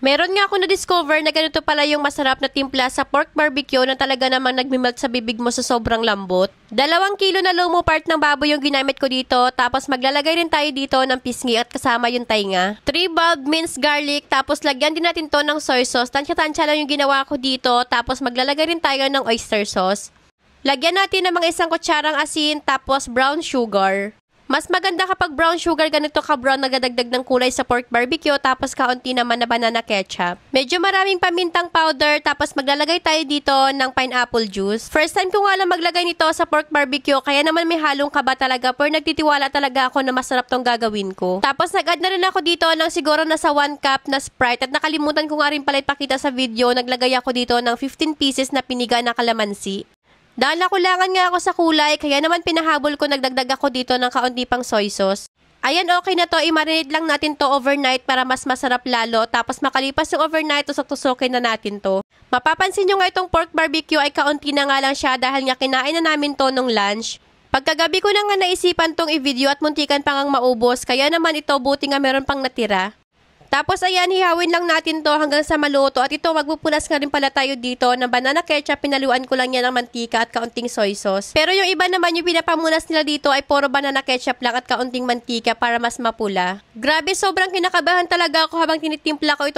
Meron nga ako na-discover na ganito pala yung masarap na timpla sa pork barbecue na talaga namang nagmimelt sa bibig mo sa sobrang lambot. 2 kilo na lomo part ng baboy yung ginamit ko dito, tapos maglalagay rin tayo dito ng pisngi at kasama yung tainga. 3 bulb minced garlic, tapos lagyan din natin to ng soy sauce. Tansya-tansya lang yung ginawa ko dito, tapos maglalagay rin tayo ng oyster sauce. Lagyan natin ng mga 1 kutsarang asin, tapos brown sugar. Mas maganda kapag brown sugar ganito ka-brown nagadagdag ng kulay sa pork barbecue, tapos kaunti naman na banana ketchup. Medyo maraming pamintang powder, tapos maglalagay tayo dito ng pineapple juice. First time ko nga lang maglagay nito sa pork barbecue, kaya naman may halong kaba talaga, pero nagtitiwala talaga ako na masarap tong gagawin ko. Tapos nag-add na rin ako dito ng siguro nasa 1 cup na Sprite, at nakalimutan ko nga rin pala ipakita sa video, naglagay ako dito ng 15 pieces na piniga na kalamansi. Dahil nakulangan nga ako sa kulay, kaya naman pinahabol ko, nagdagdag ako dito ng kaunti pang soy sauce. Ayan, okay na to. I-marinate lang natin to overnight para mas masarap lalo. Tapos makalipas yung overnight, tusok-tusokin na natin to. Mapapansin nyo nga itong pork barbecue ay kaunti na nga lang siya dahil nga kinain na namin to nung lunch. Pagkagabi ko na nga naisipan tong i-video at muntikan pang ang maubos, kaya naman ito buti nga meron pang natira. Tapos ayan, hihawin lang natin to hanggang sa maluto. At ito, magpupunas nga rin pala tayo dito ng banana ketchup. Pinaluan ko lang yan ng mantika at kaunting soy sauce. Pero yung iba naman, yung pinapamunas nila dito ay puro banana ketchup lang at kaunting mantika para mas mapula. Grabe, sobrang kinakabahan talaga ako habang tinitimpla ko ito.